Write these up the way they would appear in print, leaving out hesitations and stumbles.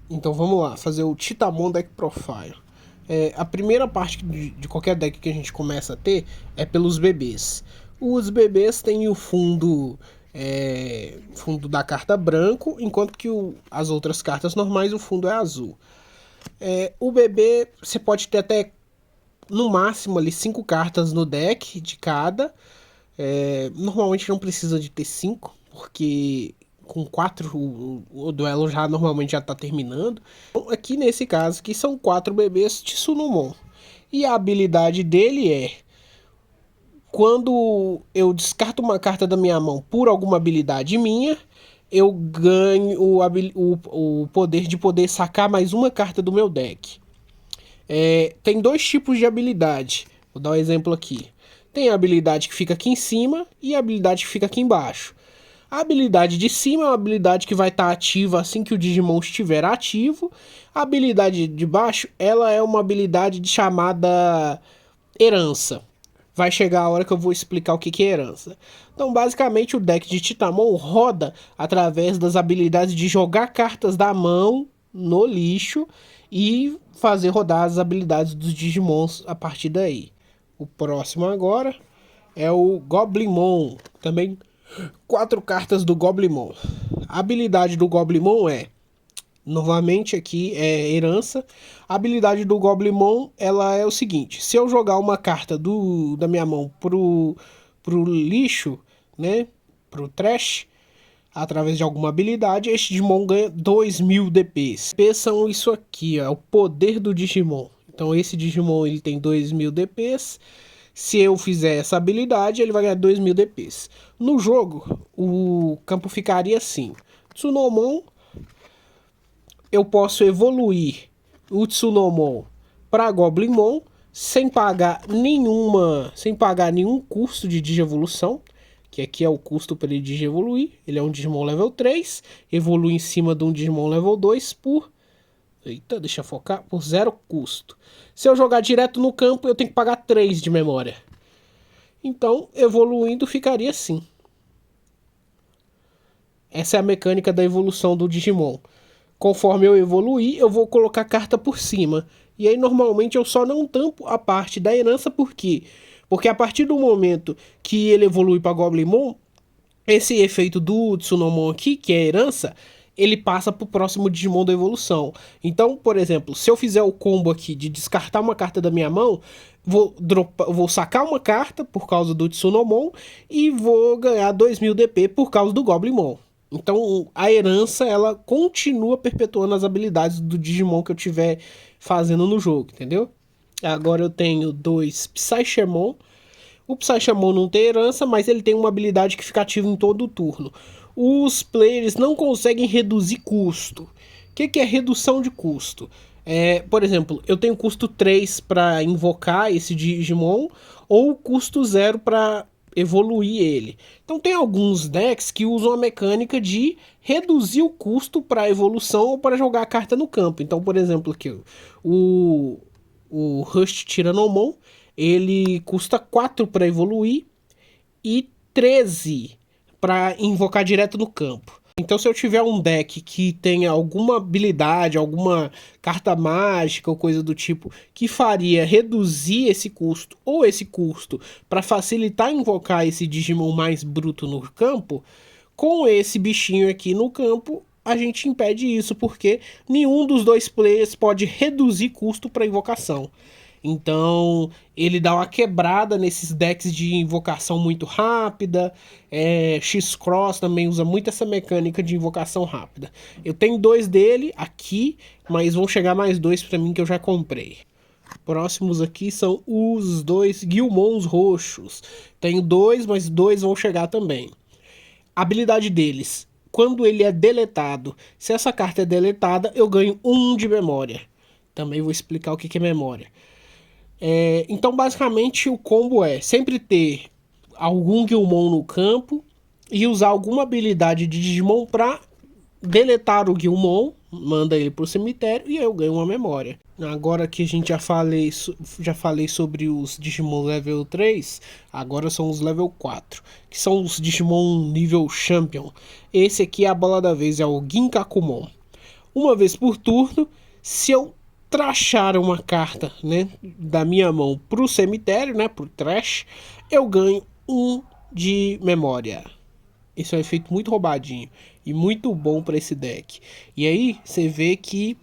Então vamos lá, fazer o Titamon Deck Profile. A primeira parte de qualquer deck que a gente começa a ter é pelos bebês. Os bebês têm o fundo da carta branco, enquanto que as outras cartas normais o fundo é azul. O bebê você pode ter até no máximo ali 5 cartas no deck de cada. Normalmente não precisa de ter 5, porque com 4 o duelo já normalmente já tá terminando. Então, aqui nesse caso que são 4 bebês Tsunomon. E a habilidade dele é: quando eu descarto uma carta da minha mão por alguma habilidade minha, eu ganho o poder de poder sacar mais uma carta do meu deck. Tem dois tipos de habilidade. Vou dar um exemplo aqui. Tem a habilidade que fica aqui em cima e a habilidade que fica aqui embaixo. A habilidade de cima é uma habilidade que vai estar ativa assim que o Digimon estiver ativo. A habilidade de baixo, ela é uma habilidade chamada herança. Vai chegar a hora que eu vou explicar o que é herança. Então, basicamente, o deck de Titamon roda através das habilidades de jogar cartas da mão no lixo e fazer rodar as habilidades dos Digimons a partir daí. O próximo agora é o Goblimon. Também 4 cartas do Goblimon. A habilidade do Goblimon é, novamente aqui é herança. A habilidade do Goblimon, ela é o seguinte: se eu jogar uma carta da minha mão pro lixo, né, pro trash, através de alguma habilidade, este Digimon ganha 2000 DPs. DPs são isso aqui, ó, é o poder do Digimon. Então esse Digimon ele tem 2000 DPs. Se eu fizer essa habilidade, ele vai ganhar 2000 DPs. No jogo, o campo ficaria assim: Tsunomon, eu posso evoluir o Tsunomon para Goblinmon sem pagar nenhum custo de digievolução, que aqui é o custo para ele digievoluir. Ele é um Digimon level 3, evolui em cima de um Digimon level 2 por... Eita, deixa eu focar, por 0 custo. Se eu jogar direto no campo, eu tenho que pagar 3 de memória. Então, evoluindo ficaria assim. Essa é a mecânica da evolução do Digimon. Conforme eu evoluir, eu vou colocar carta por cima. E aí, normalmente, eu só não tampo a parte da herança, por quê? Porque a partir do momento que ele evolui para Goblimon, esse efeito do Tsunomon aqui, que é a herança, ele passa pro próximo Digimon da evolução. Então, por exemplo, se eu fizer o combo aqui de descartar uma carta da minha mão, vou sacar uma carta por causa do Tsunomon e vou ganhar 2000 DP por causa do Goblimon. Então, a herança, ela continua perpetuando as habilidades do Digimon que eu tiver fazendo no jogo, entendeu? Agora eu tenho 2 Psychemon. O Psychamon não tem herança, mas ele tem uma habilidade que fica ativa em todo o turno. Os players não conseguem reduzir custo. O que é redução de custo? Por exemplo, eu tenho custo 3 para invocar esse Digimon, ou custo 0 para evoluir ele. Então tem alguns decks que usam a mecânica de reduzir o custo para evolução ou para jogar a carta no campo. Então, por exemplo, aqui o Rush Tyrannomon, ele custa 4 para evoluir e 13 para invocar direto no campo. Então, se eu tiver um deck que tenha alguma habilidade, alguma carta mágica ou coisa do tipo que faria reduzir esse custo ou esse custo para facilitar invocar esse Digimon mais bruto no campo, com esse bichinho aqui no campo, a gente impede isso, porque nenhum dos dois players pode reduzir custo para invocação. Então, ele dá uma quebrada nesses decks de invocação muito rápida. X-Cross também usa muito essa mecânica de invocação rápida. Eu tenho 2 dele aqui, mas vão chegar mais 2 para mim que eu já comprei. Próximos aqui são os 2 Guilmons roxos. Tenho 2, mas 2 vão chegar também. A habilidade deles: quando ele é deletado, se essa carta é deletada, eu ganho 1 de memória. Também vou explicar o que é memória. Então, basicamente, o combo é sempre ter algum Guilmon no campo e usar alguma habilidade de Digimon para deletar o Guilmon, manda ele pro cemitério e eu ganho uma memória. Agora que a gente já falei sobre os Digimon level 3, agora são os level 4, que são os Digimon nível Champion. Esse aqui é a bola da vez, é o Ginkakumon. uma vez por turno. Se eu trashar uma carta, né, da minha mão pro cemitério, né, pro trash, eu ganho 1 de memória. Esse é um efeito muito roubadinho e muito bom para esse deck. E aí você vê que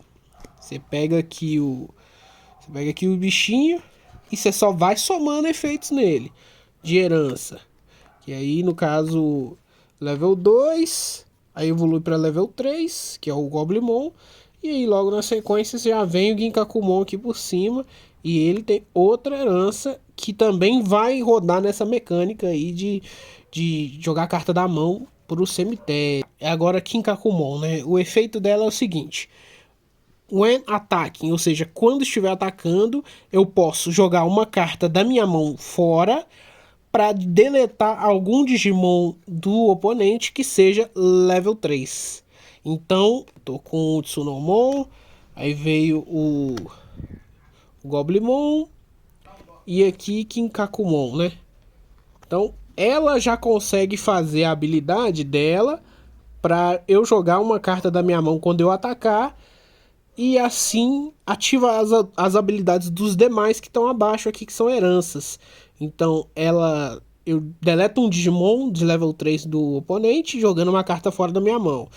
você pega aqui o bichinho e você só vai somando efeitos nele de herança. E aí no caso level 2, aí evolui para level 3, que é o Goblimon. E aí logo na sequência já vem o Ginkakumon aqui por cima. E ele tem outra herança que também vai rodar nessa mecânica aí de jogar a carta da mão pro cemitério. É agora Ginkakumon, né? O efeito dela é o seguinte: when attacking, ou seja, quando estiver atacando, eu posso jogar uma carta da minha mão fora para deletar algum Digimon do oponente que seja level 3. Então, tô com o Tsunomon, aí veio o Goblimon e aqui Kinkakumon, né? Então, ela já consegue fazer a habilidade dela para eu jogar uma carta da minha mão quando eu atacar e assim ativa as habilidades dos demais que estão abaixo aqui, que são heranças. Então, eu deleto um Digimon de level 3 do oponente, jogando uma carta fora da minha mão.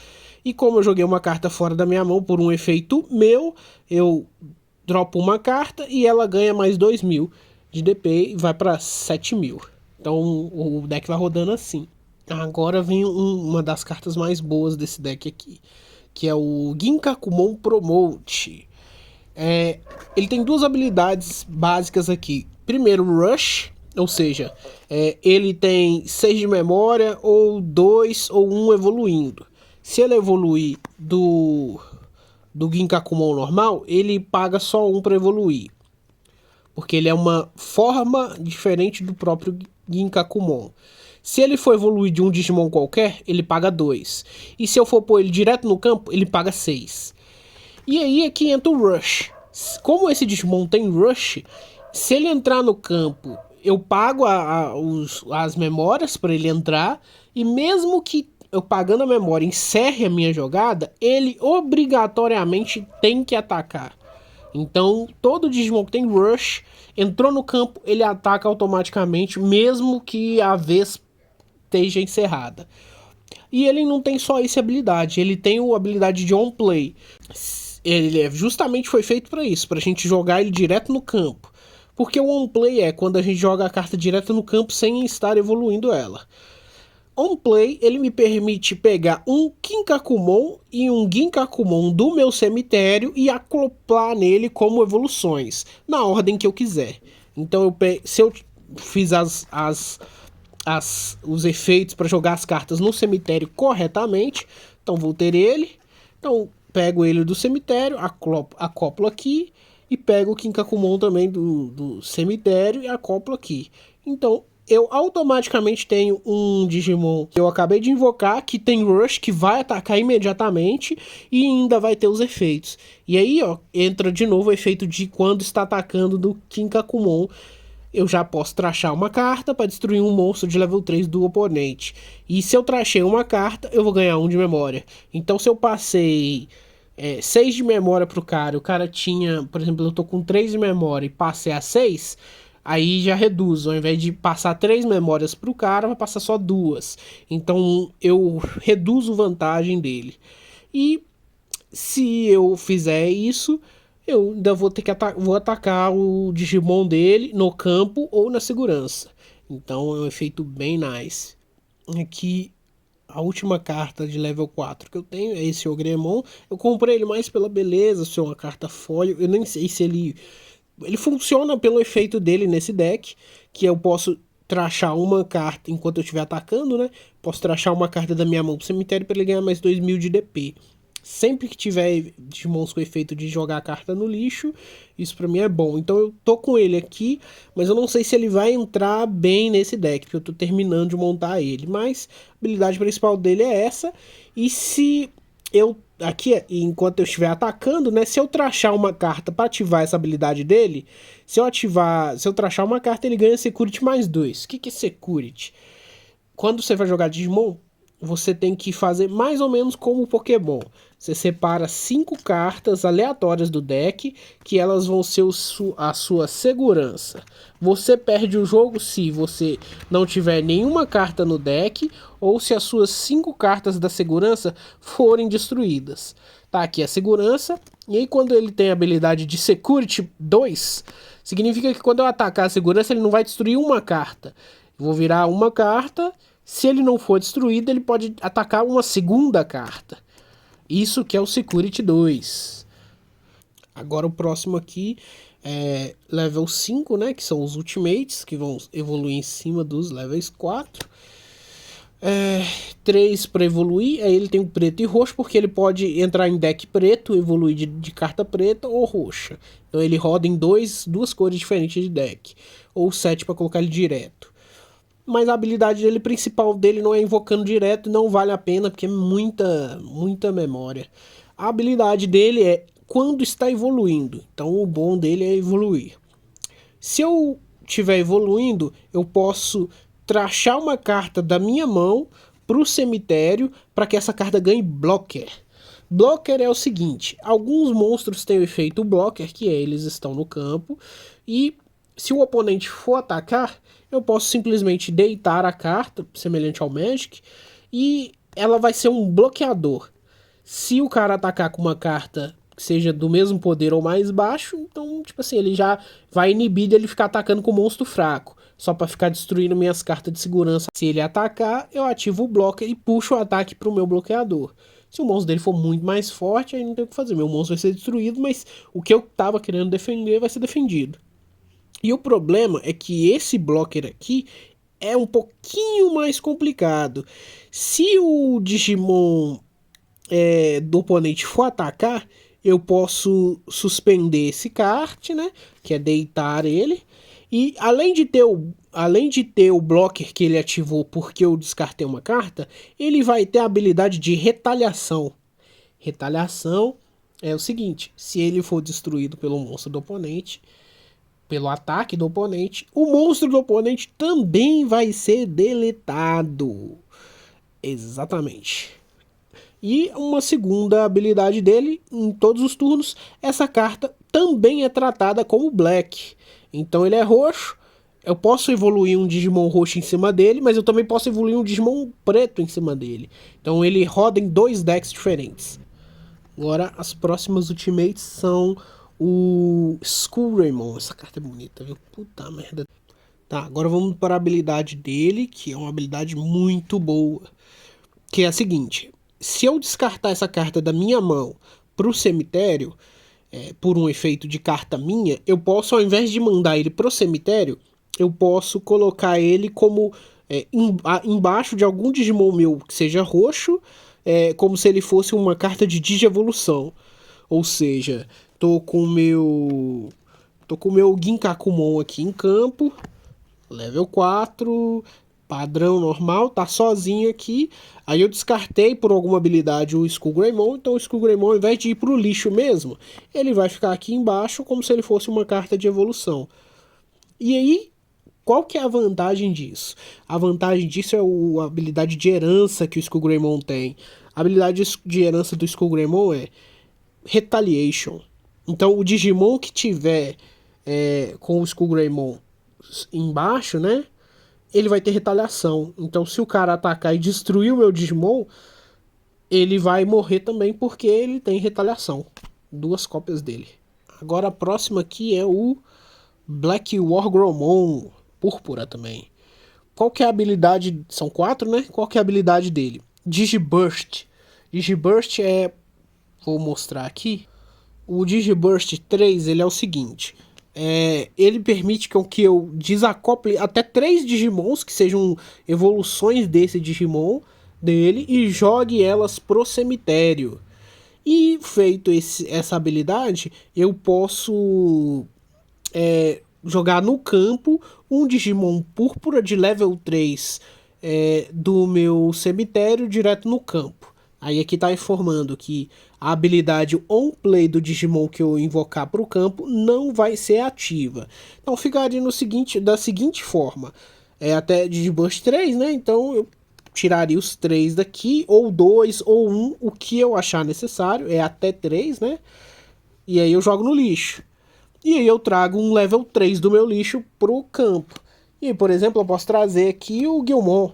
E como eu joguei uma carta fora da minha mão por um efeito meu, eu dropo uma carta e ela ganha mais 2.000 de DP e vai para 7.000. Então o deck vai rodando assim. Agora vem uma das cartas mais boas desse deck aqui, que é o Ginkakumon Promote. Ele tem duas habilidades básicas aqui. Primeiro, Rush, ou seja, ele tem 6 de memória ou 2 ou 1 evoluindo. Se ele evoluir do Ginkakumon normal, ele paga só 1 para evoluir. Porque ele é uma forma diferente do próprio Ginkakumon. Se ele for evoluir de um Digimon qualquer, ele paga 2. E se eu for pôr ele direto no campo, ele paga 6. E aí aqui entra o Rush. Como esse Digimon tem Rush, se ele entrar no campo, eu pago as memórias para ele entrar. E mesmo que eu pagando a memória encerre a minha jogada, ele obrigatoriamente tem que atacar. Então, todo Digimon que tem Rush, entrou no campo, ele ataca automaticamente, mesmo que a vez esteja encerrada. E ele não tem só essa habilidade, ele tem a habilidade de On Play. Ele justamente foi feito para isso, para a gente jogar ele direto no campo. Porque o On Play é quando a gente joga a carta direto no campo sem estar evoluindo ela. On Play, ele me permite pegar um Kinkakumon e um Ginkakumon do meu cemitério e acoplar nele como evoluções, na ordem que eu quiser. Então, se eu fiz os efeitos para jogar as cartas no cemitério corretamente, então vou ter ele. Então, pego ele do cemitério, acoplo aqui e pego o Kinkakumon também do cemitério e acoplo aqui. Então, eu automaticamente tenho um Digimon que eu acabei de invocar, que tem Rush, que vai atacar imediatamente e ainda vai ter os efeitos. E aí, ó, entra de novo o efeito de quando está atacando do Kinkakumon. Eu já posso trashar uma carta para destruir um monstro de level 3 do oponente. E se eu trashei uma carta, eu vou ganhar 1 de memória. Então, se eu passei 6 de memória pro cara, o cara tinha, por exemplo, eu tô com 3 de memória e passei a 6... Aí já reduz, ao invés de passar 3 memórias para o cara, vai passar só 2. Então eu reduzo vantagem dele. E se eu fizer isso, eu ainda vou ter que vou atacar o Digimon dele no campo ou na segurança. Então é um efeito bem nice. Aqui a última carta de level 4 que eu tenho é esse Ogremon. Eu comprei ele mais pela beleza, se é uma carta foil. Eu nem sei se ele funciona pelo efeito dele nesse deck, que eu posso trashar uma carta enquanto eu estiver atacando, né? Posso trashar uma carta da minha mão pro cemitério para ele ganhar mais 2.000 de DP. Sempre que tiver Digimons com efeito de jogar a carta no lixo, isso pra mim é bom. Então eu tô com ele aqui, mas eu não sei se ele vai entrar bem nesse deck, porque eu tô terminando de montar ele. Mas a habilidade principal dele é essa. E se eu aqui, enquanto eu estiver atacando, né, se eu trashar uma carta para ativar essa habilidade dele, se eu trashar uma carta, ele ganha Security mais 2. O que é Security? Quando você vai jogar Digimon, você tem que fazer mais ou menos como o Pokémon. Você separa 5 cartas aleatórias do deck, que elas vão ser a sua segurança. Você perde o jogo se você não tiver nenhuma carta no deck, ou se as suas 5 cartas da segurança forem destruídas. Tá aqui a segurança, e aí quando ele tem a habilidade de Security 2, significa que quando eu atacar a segurança ele não vai destruir uma carta. Eu vou virar uma carta. Se ele não for destruído, ele pode atacar uma segunda carta. Isso que é o Security 2. Agora o próximo aqui é level 5, né? Que são os Ultimates, que vão evoluir em cima dos levels 4. 3 para evoluir, aí ele tem o preto e roxo, porque ele pode entrar em deck preto, evoluir de carta preta ou roxa. Então ele roda em duas cores diferentes de deck. Ou 7 para colocar ele direto. Mas a habilidade dele principal dele não é invocando direto, não vale a pena, porque é muita memória. A habilidade dele é quando está evoluindo. Então o bom dele é evoluir. Se eu estiver evoluindo, eu posso trachar uma carta da minha mão para o cemitério para que essa carta ganhe blocker. Blocker é o seguinte: alguns monstros têm o efeito blocker, que é eles estão no campo, e se o oponente for atacar, eu posso simplesmente deitar a carta, semelhante ao Magic, e ela vai ser um bloqueador. Se o cara atacar com uma carta que seja do mesmo poder ou mais baixo, então, tipo assim, ele já vai inibir dele ficar atacando com um monstro fraco, só para ficar destruindo minhas cartas de segurança. Se ele atacar, eu ativo o blocker e puxo o ataque pro meu bloqueador. Se o monstro dele for muito mais forte, aí não tem o que fazer. Meu monstro vai ser destruído, mas o que eu tava querendo defender vai ser defendido. E o problema é que esse blocker aqui é um pouquinho mais complicado. Se o Digimon do oponente for atacar, eu posso suspender esse kart, né? Que é deitar ele. E além de ter o blocker que ele ativou porque eu descartei uma carta, ele vai ter a habilidade de retaliação. Retaliação é o seguinte: se ele for destruído pelo monstro do oponente, pelo ataque do oponente, o monstro do oponente também vai ser deletado. Exatamente. E uma segunda habilidade dele, em todos os turnos, essa carta também é tratada como Black. Então ele é roxo, eu posso evoluir um Digimon roxo em cima dele, mas eu também posso evoluir um Digimon preto em cima dele. Então ele roda em 2 decks diferentes. Agora as próximas Ultimates são o Skullgreymon. Essa carta é bonita, viu? Puta merda. Tá, agora vamos para a habilidade dele, que é uma habilidade muito boa. Que é a seguinte: se eu descartar essa carta da minha mão pro cemitério, por um efeito de carta minha, eu posso, ao invés de mandar ele pro cemitério, eu posso colocar ele como embaixo de algum Digimon meu que seja roxo, como se ele fosse uma carta de Digievolução. Ou seja, tô com o meu Ginkakumon aqui em campo, level 4, padrão normal, tá sozinho aqui. Aí eu descartei por alguma habilidade o Skullgreymon, então o Skullgreymon, ao invés de ir pro lixo mesmo, ele vai ficar aqui embaixo como se ele fosse uma carta de evolução. E aí, qual que é a vantagem disso? A vantagem disso é a habilidade de herança que o Skullgreymon tem. A habilidade de herança do Skullgreymon é Retaliation. Então o Digimon que tiver com o Skullgreymon embaixo, né? Ele vai ter retaliação. Então se o cara atacar e destruir o meu Digimon, ele vai morrer também porque ele tem retaliação. 2 cópias dele. Agora a próxima aqui é o Black Wargromon. Púrpura também. Qual que é a habilidade? São 4, né? Qual que é a habilidade dele? Digiburst. Digiburst é... Vou mostrar aqui. O Digiburst 3, ele é o seguinte: ele permite que eu desacople até 3 Digimons que sejam evoluções desse Digimon dele e jogue elas pro cemitério. E feito essa habilidade, eu posso jogar no campo um Digimon púrpura de level 3 do meu cemitério direto no campo. Aí aqui tá informando que a habilidade On Play do Digimon que eu invocar para o campo não vai ser ativa. Então ficaria da seguinte forma. Até Digiburst 3, né? Então eu tiraria os 3 daqui, ou 2, ou 1, o que eu achar necessário, é até 3, né? E aí eu jogo no lixo. E aí eu trago um level 3 do meu lixo pro campo. E, por exemplo, eu posso trazer aqui o Guilmon.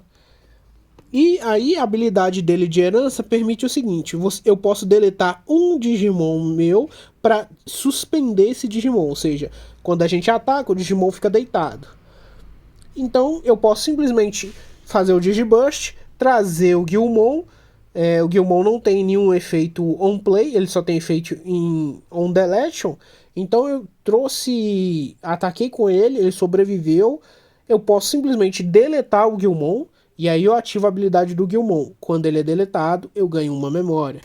E aí a habilidade dele de herança permite o seguinte: eu posso deletar um Digimon meu para suspender esse Digimon. Ou seja, quando a gente ataca, o Digimon fica deitado. Então eu posso simplesmente fazer o Digiburst, trazer o Guilmon. O Guilmon não tem nenhum efeito on play, ele só tem efeito em on deletion. Então eu trouxe, ataquei com ele, ele sobreviveu. Eu posso simplesmente deletar o Guilmon e aí eu ativo a habilidade do Guilmon. Quando ele é deletado, eu ganho uma memória.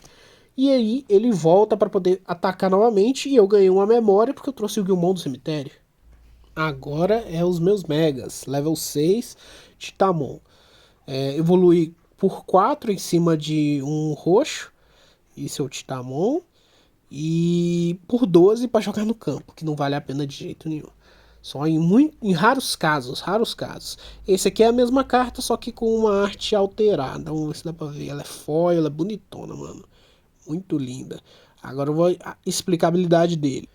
E aí ele volta para poder atacar novamente e eu ganhei uma memória porque eu trouxe o Guilmon do cemitério. Agora é os meus megas, level 6, Titamon. Evolui por 4 em cima de um roxo, esse é o Titamon, e por 12 para jogar no campo, que não vale a pena de jeito nenhum. Só em raros casos, raros casos. Esse aqui é a mesma carta, só que com uma arte alterada. Vamos ver se dá pra ver. Ela é foil, ela é bonitona, mano. Muito linda. Agora eu vou explicar a habilidade dele.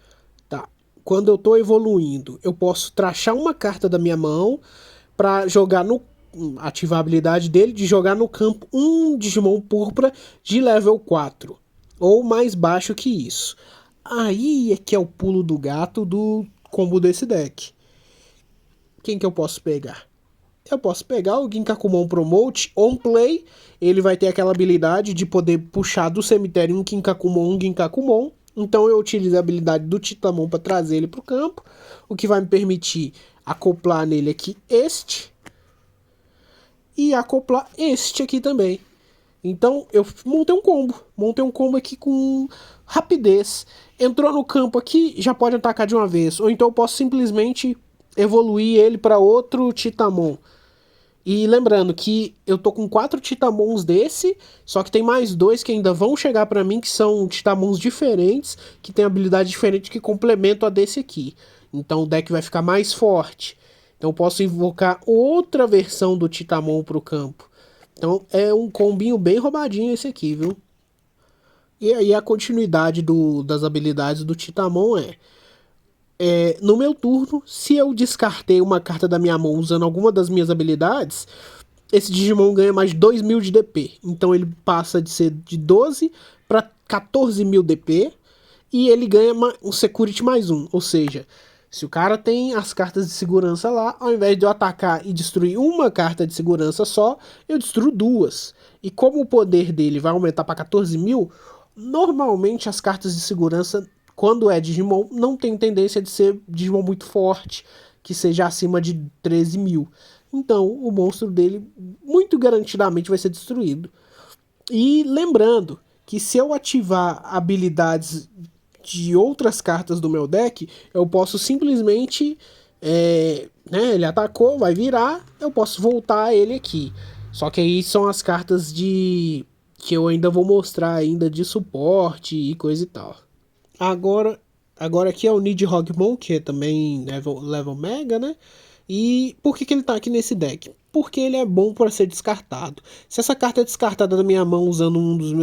Tá. Quando eu tô evoluindo, eu posso trachar uma carta da minha mão para jogar no ativar a habilidade dele de jogar no campo um Digimon púrpura de level 4 ou mais baixo que isso. Aí é que é o pulo do gato do combo desse deck. Quem que eu posso pegar? Eu posso pegar o Ginkakumon Promote on play. Ele vai ter aquela habilidade de poder puxar do cemitério um Ginkakumon. Então eu utilizo a habilidade do Titamon para trazer ele para o campo, o que vai me permitir acoplar nele aqui este e acoplar este aqui também. Então eu montei um combo aqui com rapidez. Entrou no campo aqui, já pode atacar de uma vez, ou então eu posso simplesmente evoluir ele para outro Titamon. E lembrando que eu tô com 4 Titamons desse, só que tem mais 2 que ainda vão chegar para mim, que são Titamons diferentes, que tem habilidade diferente que complementam a desse aqui. Então o deck vai ficar mais forte. Então eu posso invocar outra versão do Titamon pro campo. Então é um combinho bem roubadinho esse aqui, viu? E aí a continuidade das habilidades do Titamon no meu turno, se eu descartei uma carta da minha mão usando alguma das minhas habilidades, esse Digimon ganha mais 2.000 de DP. Então ele passa de ser de 12 para 14.000 DP e ele ganha um Security mais 1. Ou seja, se o cara tem as cartas de segurança lá, ao invés de eu atacar e destruir uma carta de segurança só, eu destruo 2. E como o poder dele vai aumentar para 14.000, normalmente as cartas de segurança, quando é Digimon, não tem tendência de ser Digimon muito forte, que seja acima de 13.000. Então o monstro dele muito garantidamente vai ser destruído. E lembrando que se eu ativar habilidades de outras cartas do meu deck, eu posso simplesmente ele atacou, vai virar, eu posso voltar ele aqui. Só que aí são as cartas de que eu ainda vou mostrar ainda de suporte e coisa e tal. Agora aqui é o Nidhoggmon, que é também level Mega, né? E por que ele tá aqui nesse deck? Porque ele é bom para ser descartado. Se essa carta é descartada da minha mão usando um dos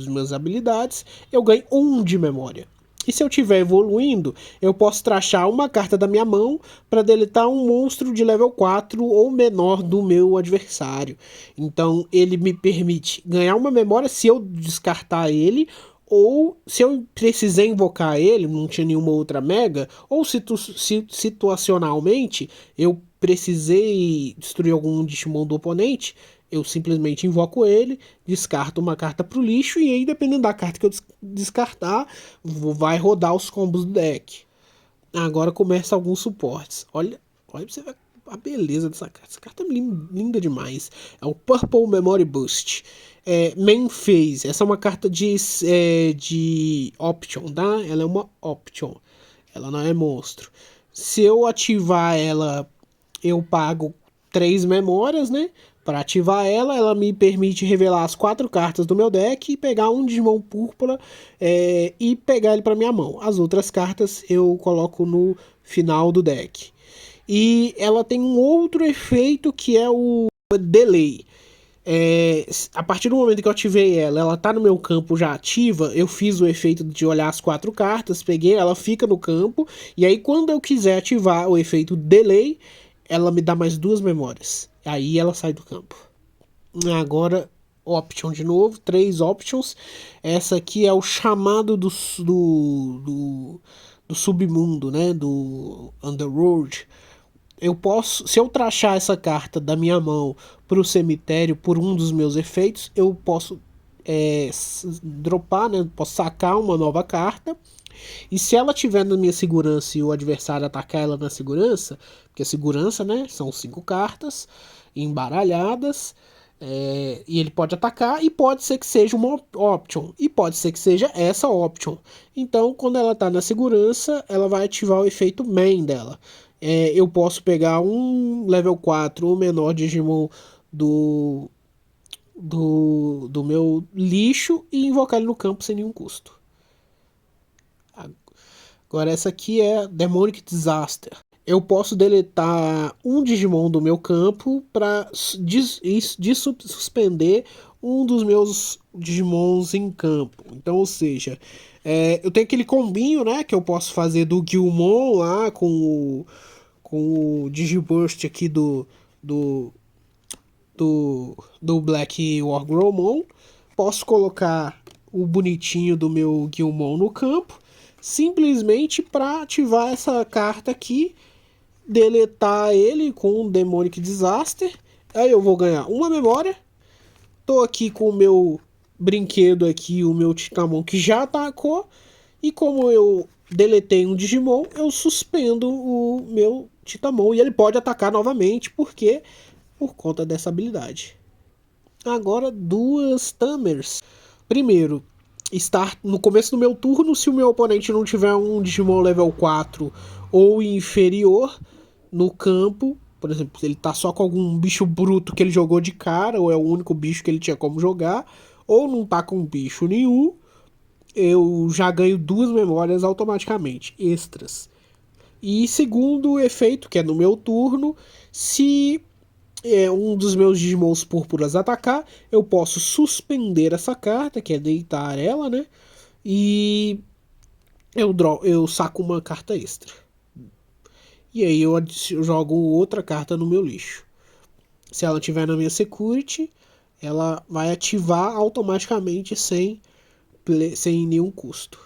meus habilidades, eu ganho 1 de memória. E se eu estiver evoluindo, eu posso trachar uma carta da minha mão para deletar um monstro de level 4 ou menor do meu adversário. Então ele me permite ganhar uma memória se eu descartar ele, ou se eu precisei invocar ele, não tinha nenhuma outra mega, ou situacionalmente eu precisei destruir algum Digimon do oponente, eu simplesmente invoco ele, descarto uma carta pro lixo, e aí, dependendo da carta que eu descartar, vai rodar os combos do deck. Agora começa alguns suportes. Olha pra você ver a beleza dessa carta. Essa carta é linda demais. É o Purple Memory Boost. Main Phase. Essa é uma carta de Option, tá? Ela é uma Option. Ela não é monstro. Se eu ativar ela, eu pago 3 memórias, né? Para ativar ela, ela me permite revelar as 4 cartas do meu deck e pegar um Digimon púrpura e pegar ele para minha mão. As outras cartas eu coloco no final do deck. E ela tem um outro efeito que é o Delay. A partir do momento que eu ativei ela, ela tá no meu campo já ativa, eu fiz o efeito de olhar as 4 cartas, peguei, ela fica no campo, e aí quando eu quiser ativar o efeito delay, ela me dá mais 2 memórias. Aí ela sai do campo. Agora, option de novo, 3 options. Essa aqui é o chamado do submundo, né? Do Underworld. Eu posso, se eu trachar essa carta da minha mão para o cemitério por um dos meus efeitos, eu posso dropar, né? Posso sacar uma nova carta. E se ela tiver na minha segurança e o adversário atacar ela na segurança, porque a segurança, né? São 5 cartas embaralhadas. E ele pode atacar e pode ser que seja uma option e pode ser que seja essa option. Então, quando ela está na segurança, ela vai ativar o efeito main dela. Eu posso pegar um level 4 ou menor Digimon do, do meu lixo e invocar ele no campo sem nenhum custo. Agora essa aqui é Demonic Disaster. Eu posso deletar um Digimon do meu campo para suspender um dos meus Digimons em campo. Então, ou seja, eu tenho aquele combinho, né, que eu posso fazer do Guilmon lá com o Digiburst aqui do, do Black Wargrowmon. Posso colocar o bonitinho do meu Guilmon no campo, simplesmente para ativar essa carta aqui, deletar ele com o Demonic Disaster. Aí eu vou ganhar uma memória. Tô aqui com o meu brinquedo aqui, o meu Titamon que já atacou. E como eu deletei um Digimon, eu suspendo o meu Titamon. E ele pode atacar novamente, porque por conta dessa habilidade. Agora, 2 Tamers. Primeiro, estar no começo do meu turno, se o meu oponente não tiver um Digimon level 4 ou inferior no campo, por exemplo, se ele tá só com algum bicho bruto que ele jogou de cara, ou é o único bicho que ele tinha como jogar, ou não tá com bicho nenhum, eu já ganho 2 memórias automaticamente, extras. E segundo efeito, que é no meu turno, se um dos meus Digimons púrpuras atacar, eu posso suspender essa carta, que é deitar ela, né? E eu saco uma carta extra. E aí eu jogo outra carta no meu lixo. Se ela estiver na minha security, ela vai ativar automaticamente sem nenhum custo.